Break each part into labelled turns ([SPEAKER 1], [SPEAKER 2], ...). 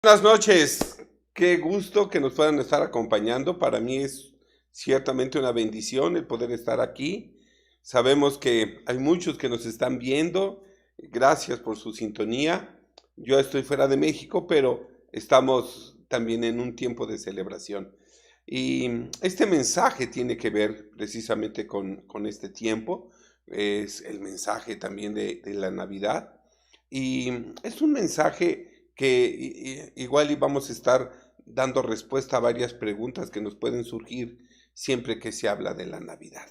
[SPEAKER 1] Buenas noches, qué gusto que nos puedan estar acompañando. Para mí es ciertamente una bendición el poder estar aquí. Sabemos que hay muchos que nos están viendo. Gracias por su sintonía. Yo estoy fuera de México, pero estamos también en un tiempo de celebración. Y este mensaje tiene que ver precisamente con este tiempo. Es el mensaje también de la Navidad. Y es un mensaje que igual íbamos a estar dando respuesta a varias preguntas que nos pueden surgir siempre que se habla de la Navidad.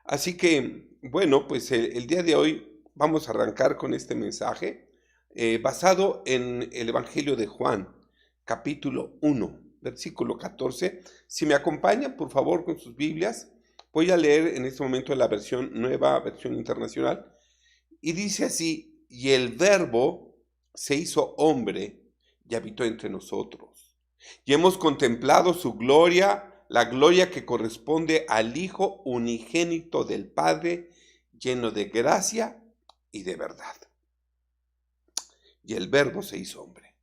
[SPEAKER 1] Así que, bueno, pues el día de hoy vamos a arrancar con este mensaje basado en el Evangelio de Juan, capítulo 1, versículo 14. Si me acompañan, por favor, con sus Biblias, voy a leer en este momento la versión nueva, versión internacional, y dice así: y el Verbo se hizo hombre y habitó entre nosotros. Y hemos contemplado su gloria, la gloria que corresponde al Hijo unigénito del Padre, lleno de gracia y de verdad. Y el Verbo se hizo hombre.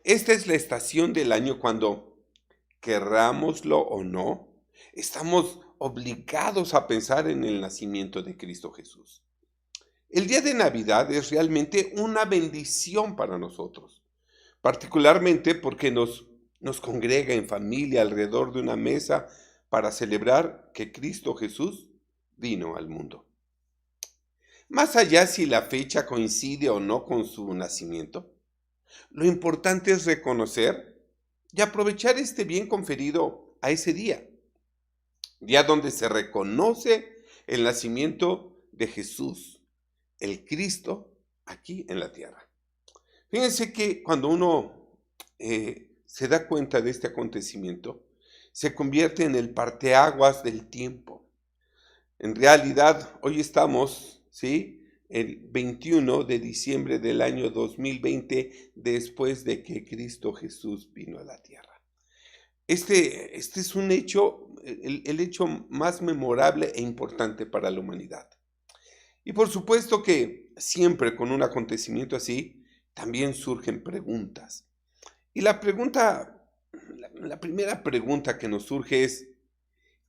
[SPEAKER 1] Esta es la estación del año cuando, querrámoslo o no, estamos obligados a pensar en el nacimiento de Cristo Jesús. El día de Navidad es realmente una bendición para nosotros, particularmente porque nos congrega en familia alrededor de una mesa para celebrar que Cristo Jesús vino al mundo. Más allá si la fecha coincide o no con su nacimiento, lo importante es reconocer y aprovechar este bien conferido a ese día donde se reconoce el nacimiento de Jesús, el Cristo, aquí en la tierra. Fíjense que cuando uno se da cuenta de este acontecimiento, se convierte en el parteaguas del tiempo. En realidad, hoy estamos, ¿sí?, el 21 de diciembre del año 2020, después de que Cristo Jesús vino a la tierra. Este es un hecho, el hecho más memorable e importante para la humanidad. Y por supuesto que siempre con un acontecimiento así, también surgen preguntas. Y la primera pregunta que nos surge es: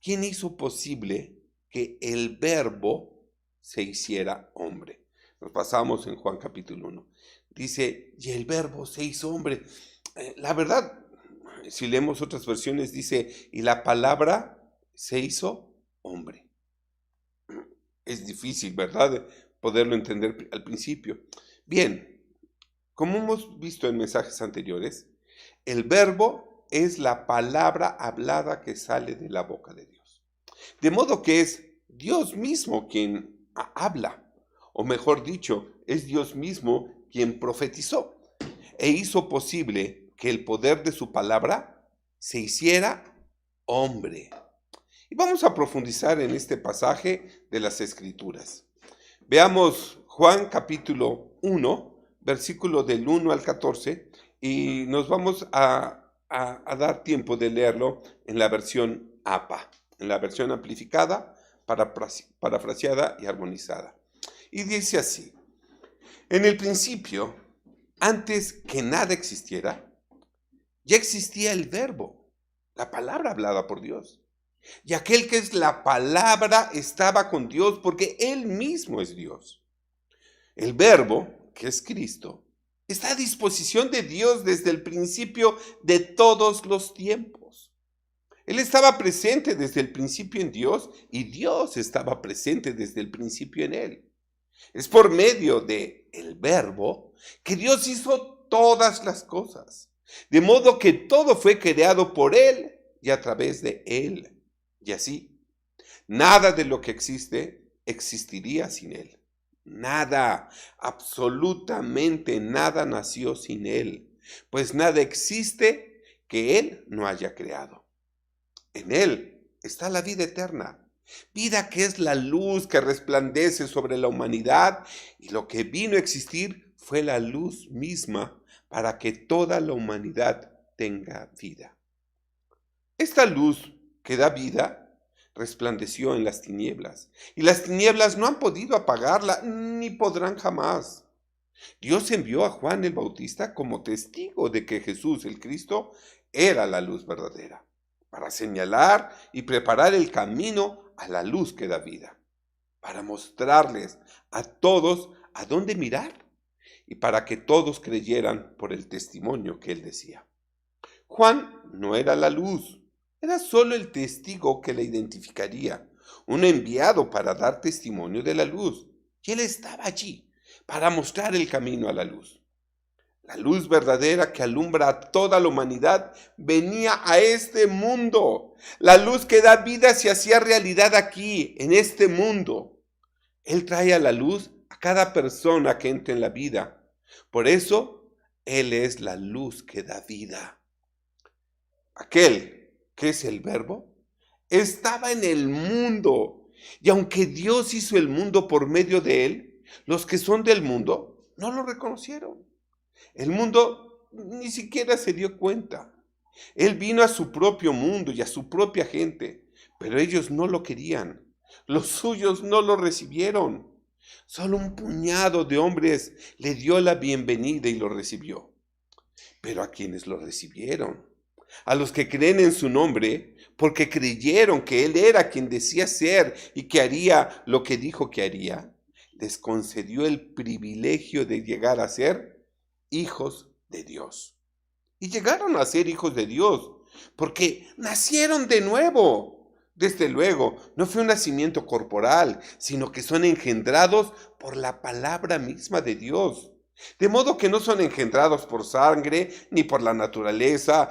[SPEAKER 1] ¿quién hizo posible que el Verbo se hiciera hombre? Nos pasamos en Juan capítulo 1. Dice, y el Verbo se hizo hombre. La verdad, si leemos otras versiones, dice, y la palabra se hizo hombre. Es difícil, ¿verdad?, poderlo entender al principio. Bien, como hemos visto en mensajes anteriores, el Verbo es la palabra hablada que sale de la boca de Dios. De modo que es Dios mismo quien habla, o mejor dicho, es Dios mismo quien profetizó e hizo posible que el poder de su palabra se hiciera hombre. Y vamos a profundizar en este pasaje de las Escrituras. Veamos Juan capítulo 1, versículo del 1 al 14, y nos vamos a dar tiempo de leerlo en la versión APA, en la versión amplificada, parafraseada y armonizada. Y dice así: en el principio, antes que nada existiera, ya existía el Verbo, la palabra hablada por Dios. Y aquel que es la palabra estaba con Dios porque Él mismo es Dios. El Verbo, que es Cristo, está a disposición de Dios desde el principio de todos los tiempos. Él estaba presente desde el principio en Dios y Dios estaba presente desde el principio en Él. Es por medio de el Verbo que Dios hizo todas las cosas, de modo que todo fue creado por Él y a través de Él. Y así, nada de lo que existe existiría sin Él. Nada, absolutamente nada nació sin Él, pues nada existe que Él no haya creado. En Él está la vida eterna, vida que es la luz que resplandece sobre la humanidad, y lo que vino a existir fue la luz misma para que toda la humanidad tenga vida. Esta luz que da vida resplandeció en las tinieblas, y las tinieblas no han podido apagarla, ni podrán jamás. Dios envió a Juan el Bautista como testigo de que Jesús, el Cristo, era la luz verdadera, para señalar y preparar el camino a la luz que da vida, para mostrarles a todos a dónde mirar y para que todos creyeran por el testimonio que él decía. Juan no era la luz, era solo el testigo que le identificaría, un enviado para dar testimonio de la luz. Y él estaba allí para mostrar el camino a la luz. La luz verdadera que alumbra a toda la humanidad venía a este mundo. La luz que da vida se hacía realidad aquí, en este mundo. Él trae a la luz a cada persona que entra en la vida. Por eso, Él es la luz que da vida. Aquel que es el Verbo estaba en el mundo. Y aunque Dios hizo el mundo por medio de Él, los que son del mundo no lo reconocieron. El mundo ni siquiera se dio cuenta. Él vino a su propio mundo y a su propia gente, pero ellos no lo querían. Los suyos no lo recibieron. Solo un puñado de hombres le dio la bienvenida y lo recibió. Pero a quienes lo recibieron, a los que creen en su nombre, porque creyeron que Él era quien decía ser y que haría lo que dijo que haría, les concedió el privilegio de llegar a ser hijos de Dios. Y llegaron a ser hijos de Dios, porque nacieron de nuevo. Desde luego, no fue un nacimiento corporal, sino que son engendrados por la palabra misma de Dios. De modo que no son engendrados por sangre ni por la naturaleza,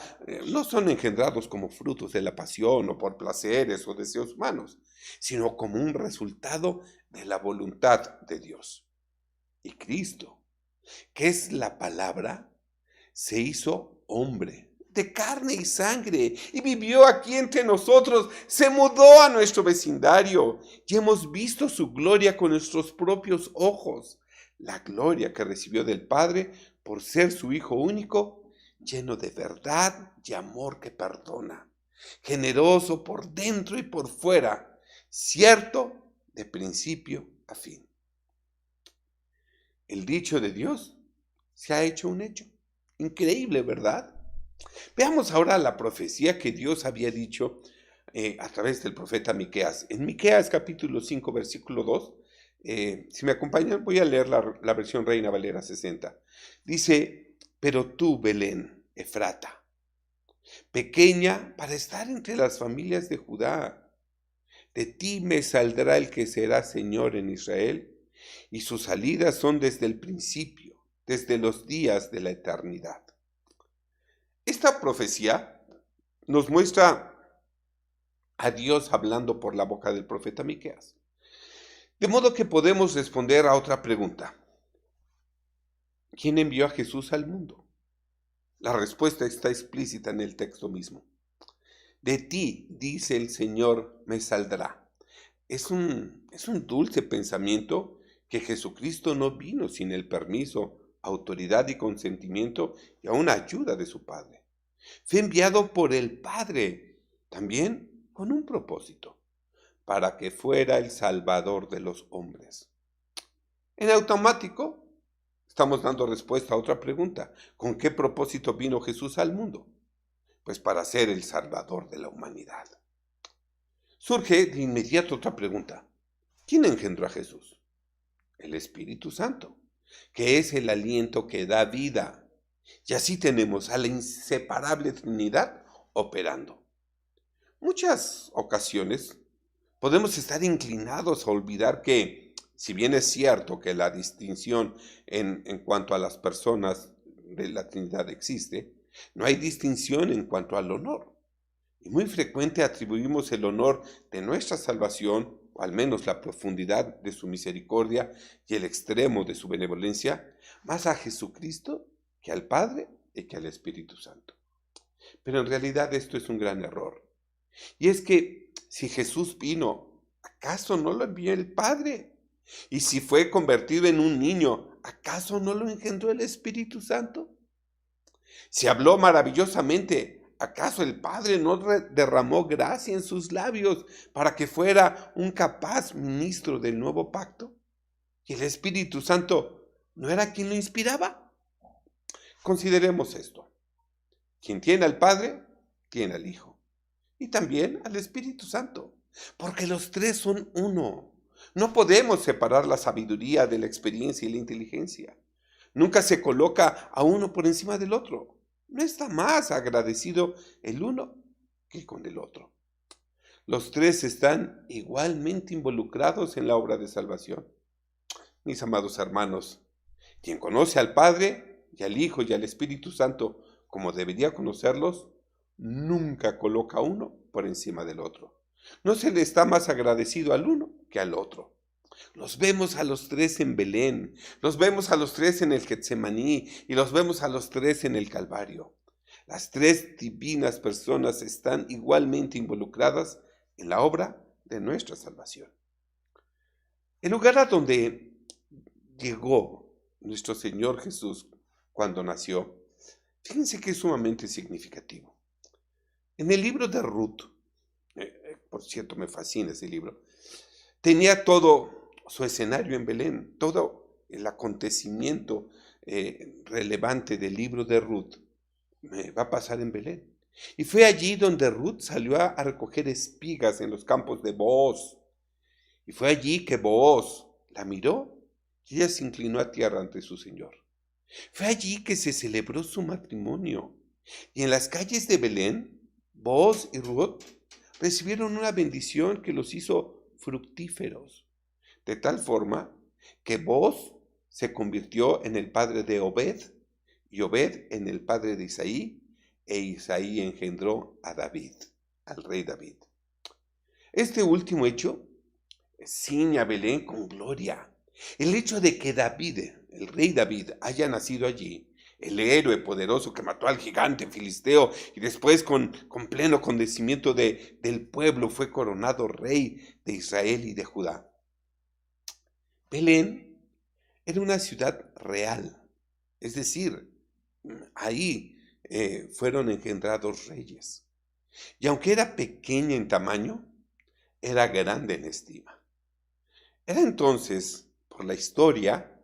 [SPEAKER 1] no son engendrados como frutos de la pasión o por placeres o deseos humanos, sino como un resultado de la voluntad de Dios. Y Cristo, que es la palabra, se hizo hombre de carne y sangre y vivió aquí entre nosotros, se mudó a nuestro vecindario y hemos visto su gloria con nuestros propios ojos. La gloria que recibió del Padre por ser su Hijo único, lleno de verdad y amor que perdona, generoso por dentro y por fuera, cierto de principio a fin. El dicho de Dios se ha hecho un hecho. Increíble, ¿verdad? Veamos ahora la profecía que Dios había dicho a través del profeta Miqueas. En Miqueas capítulo 5, versículo 2, si me acompañan, voy a leer la versión Reina Valera 60. Dice, pero tú, Belén, Efrata, pequeña para estar entre las familias de Judá, de ti me saldrá el que será Señor en Israel, y sus salidas son desde el principio, desde los días de la eternidad. Esta profecía nos muestra a Dios hablando por la boca del profeta Miqueas. De modo que podemos responder a otra pregunta. ¿Quién envió a Jesús al mundo? La respuesta está explícita en el texto mismo. De ti, dice el Señor, me saldrá. Es un dulce pensamiento que Jesucristo no vino sin el permiso, autoridad y consentimiento y aún ayuda de su Padre. Fue enviado por el Padre, también con un propósito, para que fuera el Salvador de los hombres. En automático, estamos dando respuesta a otra pregunta. ¿Con qué propósito vino Jesús al mundo? Pues para ser el Salvador de la humanidad. Surge de inmediato otra pregunta. ¿Quién engendró a Jesús? El Espíritu Santo, que es el aliento que da vida. Y así tenemos a la inseparable Trinidad operando. Muchas ocasiones podemos estar inclinados a olvidar que, si bien es cierto que la distinción en cuanto a las personas de la Trinidad existe, no hay distinción en cuanto al honor. Y muy frecuente atribuimos el honor de nuestra salvación, o al menos la profundidad de su misericordia y el extremo de su benevolencia, más a Jesucristo que al Padre y que al Espíritu Santo. Pero en realidad esto es un gran error. Y es que si Jesús vino, ¿acaso no lo envió el Padre? Y si fue convertido en un niño, ¿acaso no lo engendró el Espíritu Santo? Si habló maravillosamente, ¿acaso el Padre no derramó gracia en sus labios para que fuera un capaz ministro del nuevo pacto? Y el Espíritu Santo, ¿No era quien lo inspiraba? Consideremos esto. Quien tiene al Padre, tiene al Hijo. Y también al Espíritu Santo. Porque los tres son uno. No podemos separar la sabiduría de la experiencia y la inteligencia. Nunca se coloca a uno por encima del otro. No está más agradecido el uno que con el otro. Los tres están igualmente involucrados en la obra de salvación. Mis amados hermanos, quien conoce al Padre y al Hijo y al Espíritu Santo como debería conocerlos, nunca coloca a uno por encima del otro. No se le está más agradecido al uno que al otro. Los vemos a los tres en Belén, los vemos a los tres en el Getsemaní y los vemos a los tres en el Calvario. Las tres divinas personas están igualmente involucradas en la obra de nuestra salvación. El lugar a donde llegó nuestro Señor Jesús cuando nació, fíjense que es sumamente significativo. En el libro de Ruth, por cierto, me fascina ese libro, tenía todo su escenario en Belén, todo el acontecimiento relevante del libro de Ruth va a pasar en Belén. Y fue allí donde Ruth salió a recoger espigas en los campos de Booz. Y fue allí que Booz la miró y ella se inclinó a tierra ante su señor. Fue allí que se celebró su matrimonio. Y en las calles de Belén, Booz y Ruth recibieron una bendición que los hizo fructíferos, de tal forma que Booz se convirtió en el padre de Obed, y Obed en el padre de Isaí, e Isaí engendró a David, al rey David. Este último hecho ciñe a Belén con gloria. El hecho de que David, el rey David, haya nacido allí, el héroe poderoso que mató al gigante filisteo y después con pleno conocimiento del pueblo fue coronado rey de Israel y de Judá. Belén era una ciudad real, es decir, ahí fueron engendrados reyes. Y aunque era pequeña en tamaño, era grande en estima. Era entonces, por la historia,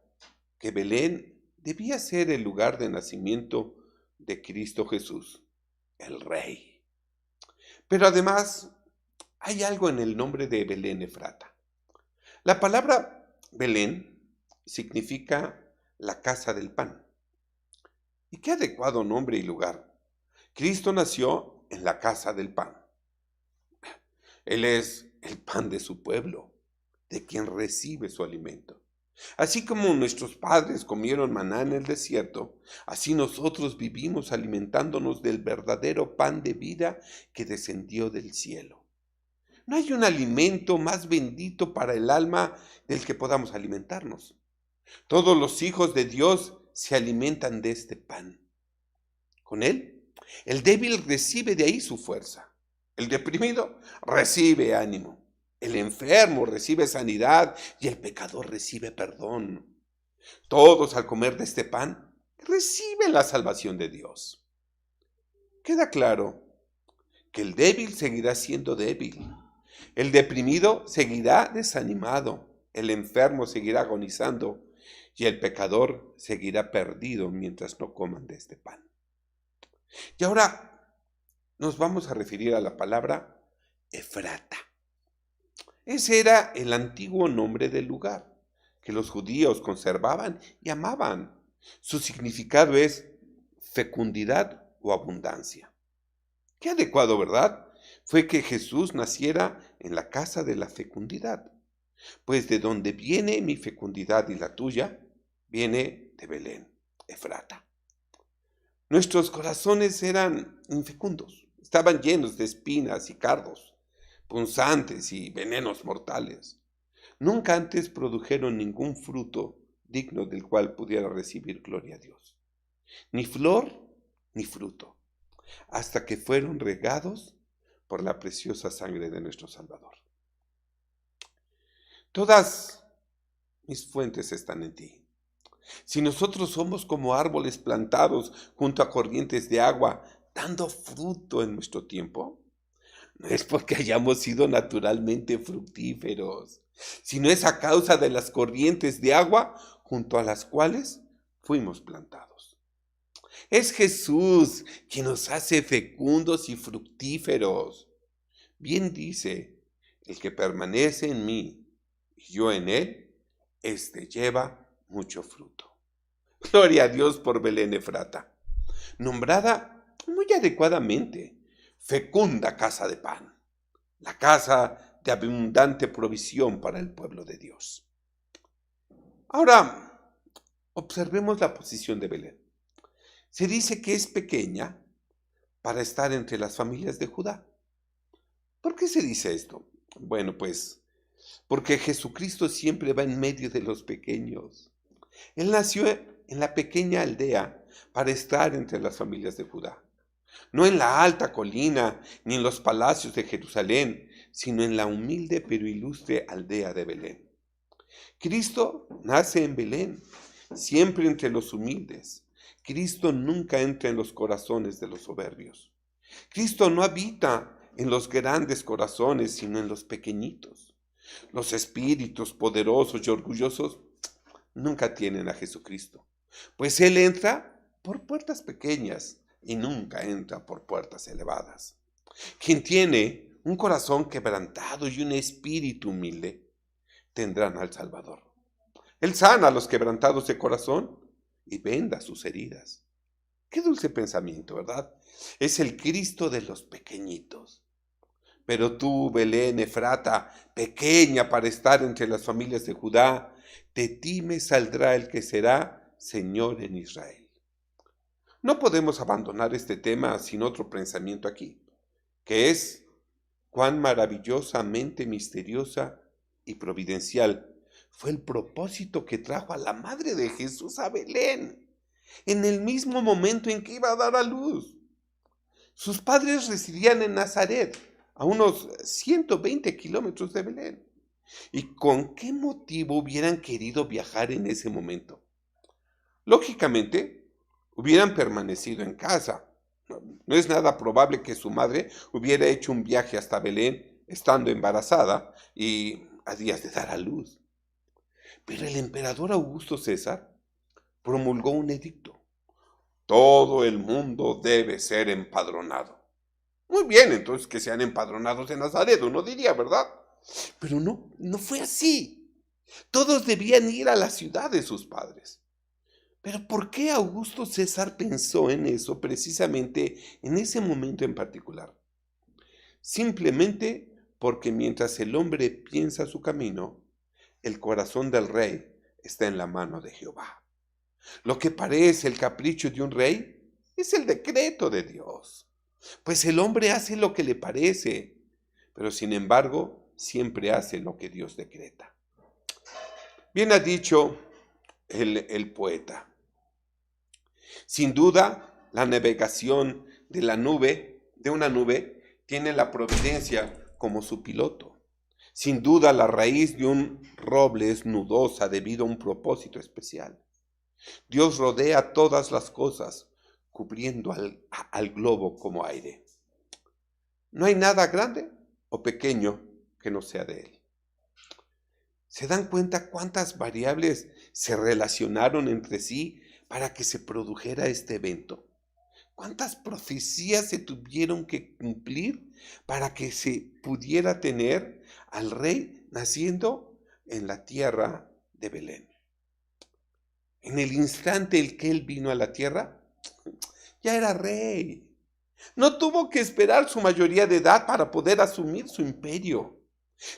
[SPEAKER 1] que Belén debía ser el lugar de nacimiento de Cristo Jesús, el Rey. Pero además, hay algo en el nombre de Belén Efrata. La palabra Belén significa la casa del pan. Y qué adecuado nombre y lugar. Cristo nació en la casa del pan. Él es el pan de su pueblo, de quien recibe su alimento. Así como nuestros padres comieron maná en el desierto, así nosotros vivimos alimentándonos del verdadero pan de vida que descendió del cielo. No hay un alimento más bendito para el alma del que podamos alimentarnos. Todos los hijos de Dios se alimentan de este pan. Con él, el débil recibe de ahí su fuerza. El deprimido recibe ánimo. El enfermo recibe sanidad y el pecador recibe perdón. Todos al comer de este pan reciben la salvación de Dios. Queda claro que el débil seguirá siendo débil. El deprimido seguirá desanimado. El enfermo seguirá agonizando y el pecador seguirá perdido mientras no coman de este pan. Y ahora nos vamos a referir a la palabra Efrata. Ese era el antiguo nombre del lugar que los judíos conservaban y amaban. Su significado es fecundidad o abundancia. Qué adecuado, ¿verdad? Fue que Jesús naciera en la casa de la fecundidad. Pues de donde viene mi fecundidad y la tuya, viene de Belén, Efrata. Nuestros corazones eran infecundos, estaban llenos de espinas y cardos, punzantes y venenos mortales. Nunca antes produjeron ningún fruto digno del cual pudiera recibir gloria a Dios. Ni flor ni fruto, hasta que fueron regados por la preciosa sangre de nuestro Salvador. Todas mis fuentes están en ti. Si nosotros somos como árboles plantados junto a corrientes de agua, dando fruto en nuestro tiempo, no es porque hayamos sido naturalmente fructíferos, sino es a causa de las corrientes de agua junto a las cuales fuimos plantados. Es Jesús quien nos hace fecundos y fructíferos. Bien dice, el que permanece en mí y yo en él, éste lleva mucho fruto. Gloria a Dios por Belén Efrata, nombrada muy adecuadamente fecunda casa de pan, la casa de abundante provisión para el pueblo de Dios. Ahora, observemos la posición de Belén. Se dice que es pequeña para estar entre las familias de Judá. ¿Por qué se dice esto? Bueno, pues, porque Jesucristo siempre va en medio de los pequeños. Él nació en la pequeña aldea para estar entre las familias de Judá. No en la alta colina, ni en los palacios de Jerusalén, sino en la humilde pero ilustre aldea de Belén. Cristo nace en Belén, siempre entre los humildes. Cristo nunca entra en los corazones de los soberbios. Cristo no habita en los grandes corazones, sino en los pequeñitos. Los espíritus poderosos y orgullosos nunca tienen a Jesucristo, pues Él entra por puertas pequeñas y nunca entra por puertas elevadas. Quien tiene un corazón quebrantado y un espíritu humilde, tendrán al Salvador. Él sana a los quebrantados de corazón y venda sus heridas. Qué dulce pensamiento, ¿verdad? Es el Cristo de los pequeñitos. Pero tú, Belén Efrata, pequeña para estar entre las familias de Judá, de ti me saldrá el que será Señor en Israel. No podemos abandonar este tema sin otro pensamiento aquí, que es cuán maravillosamente misteriosa y providencial fue el propósito que trajo a la madre de Jesús a Belén, en el mismo momento en que iba a dar a luz. Sus padres residían en Nazaret, a unos 120 kilómetros de Belén. ¿Y con qué motivo hubieran querido viajar en ese momento? Lógicamente, hubieran permanecido en casa. No es nada probable que su madre hubiera hecho un viaje hasta Belén estando embarazada y a días de dar a luz. Pero el emperador Augusto César promulgó un edicto. Todo el mundo debe ser empadronado. Muy bien, entonces que sean empadronados en Nazaret, uno diría, ¿verdad? Pero no fue así. Todos debían ir a la ciudad de sus padres. Pero ¿por qué Augusto César pensó en eso precisamente en ese momento en particular? Simplemente porque mientras el hombre piensa su camino, el corazón del rey está en la mano de Jehová. Lo que parece el capricho de un rey es el decreto de Dios. Pues el hombre hace lo que le parece, pero sin embargo siempre hace lo que Dios decreta. Bien ha dicho el poeta. Sin duda, la navegación de una nube, tiene la providencia como su piloto. Sin duda, la raíz de un roble es nudosa debido a un propósito especial. Dios rodea todas las cosas, cubriendo al globo como aire. No hay nada grande o pequeño que no sea de Él. ¿Se dan cuenta cuántas variables se relacionaron entre sí para que se produjera este evento? ¿Cuántas profecías se tuvieron que cumplir para que se pudiera tener al rey naciendo en la tierra de Belén? En el instante en que él vino a la tierra, ya era rey. No tuvo que esperar su mayoría de edad para poder asumir su imperio.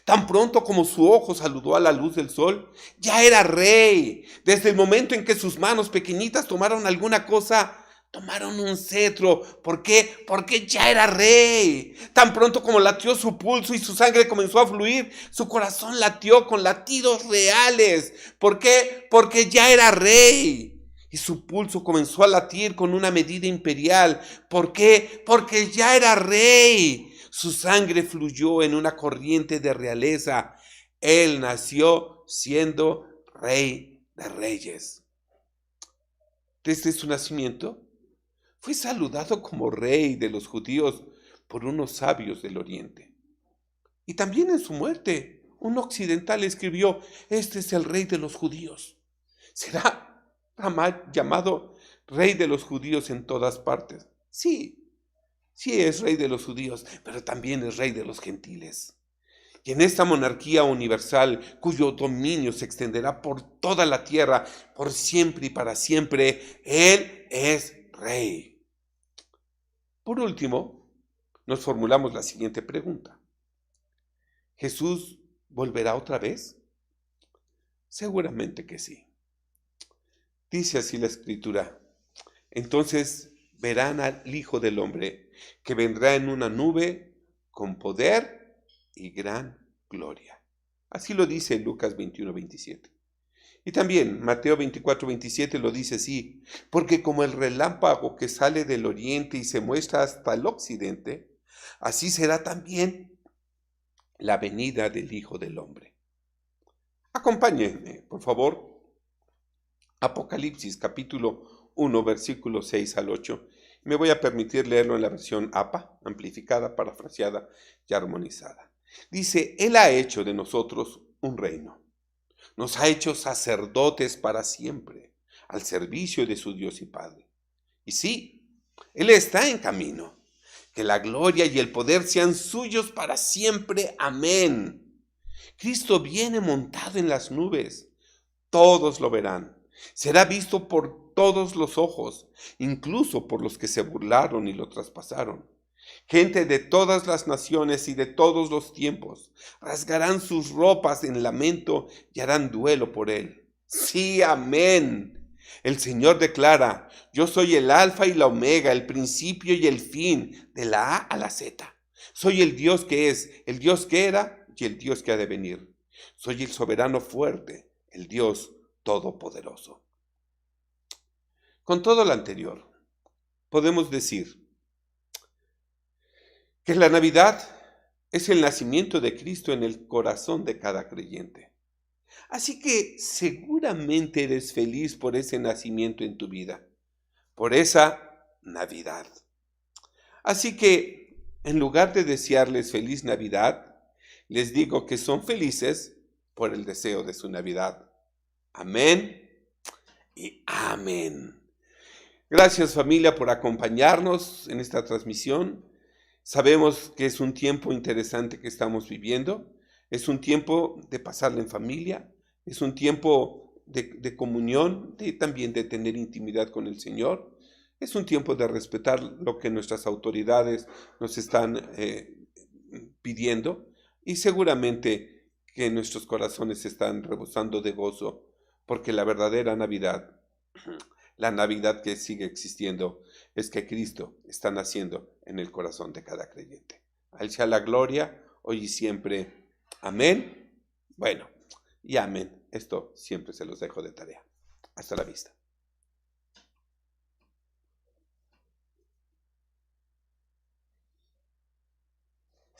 [SPEAKER 1] Tan pronto como su ojo saludó a la luz del sol, ya era rey. Desde el momento en que sus manos pequeñitas tomaron alguna cosa, tomaron un cetro. ¿Por qué? Porque ya era rey. Tan pronto como latió su pulso y su sangre comenzó a fluir, su corazón latió con latidos reales. ¿Por qué? Porque ya era rey. Y su pulso comenzó a latir con una medida imperial. ¿Por qué? Porque ya era rey. Su sangre fluyó en una corriente de realeza. Él nació siendo rey de reyes. Desde su nacimiento, fue saludado como rey de los judíos por unos sabios del oriente. Y también en su muerte, un occidental escribió: este es el rey de los judíos. ¿Será llamado rey de los judíos en todas partes? Sí, sí es rey de los judíos, pero también es rey de los gentiles. Y en esta monarquía universal, cuyo dominio se extenderá por toda la tierra, por siempre y para siempre, Él es rey. Por último, nos formulamos la siguiente pregunta. ¿Jesús volverá otra vez? Seguramente que sí. Dice así la Escritura: entonces verán al Hijo del Hombre, que vendrá en una nube con poder y gran gloria. Así lo dice Lucas 21:27. Y también Mateo 24:27 lo dice así: porque como el relámpago que sale del oriente y se muestra hasta el occidente, así será también la venida del Hijo del Hombre. Acompáñenme, por favor, Apocalipsis capítulo 1, versículos 6 al 8. Me voy a permitir leerlo en la versión APA, amplificada, parafraseada y armonizada. Dice: Él ha hecho de nosotros un reino. Nos ha hecho sacerdotes para siempre, al servicio de su Dios y Padre. Y sí, Él está en camino. Que la gloria y el poder sean suyos para siempre. Amén. Cristo viene montado en las nubes. Todos lo verán. Será visto por todos los ojos, incluso por los que se burlaron y lo traspasaron. Gente de todas las naciones y de todos los tiempos rasgarán sus ropas en lamento y harán duelo por él. Sí, amén. El Señor declara: yo soy el Alfa y la Omega, el principio y el fin, de la A a la Z. Soy el Dios que es, el Dios que era y el Dios que ha de venir. Soy el soberano fuerte, el Dios todopoderoso. Con todo lo anterior, podemos decir que la Navidad es el nacimiento de Cristo en el corazón de cada creyente. Así que seguramente eres feliz por ese nacimiento en tu vida, por esa Navidad. Así que, en lugar de desearles feliz Navidad, les digo que son felices por el deseo de su Navidad. Amén y amén. Gracias, familia, por acompañarnos en esta transmisión. Sabemos que es un tiempo interesante que estamos viviendo. Es un tiempo de pasarla en familia. Es un tiempo de comunión, también de tener intimidad con el Señor. Es un tiempo de respetar lo que nuestras autoridades nos están pidiendo. Y seguramente que nuestros corazones están rebosando de gozo, porque la verdadera Navidad, la Navidad que sigue existiendo, es que Cristo está naciendo en el corazón de cada creyente. A Él sea la gloria, hoy y siempre. Amén. Bueno, y amén. Esto siempre se los dejo de tarea. Hasta la vista.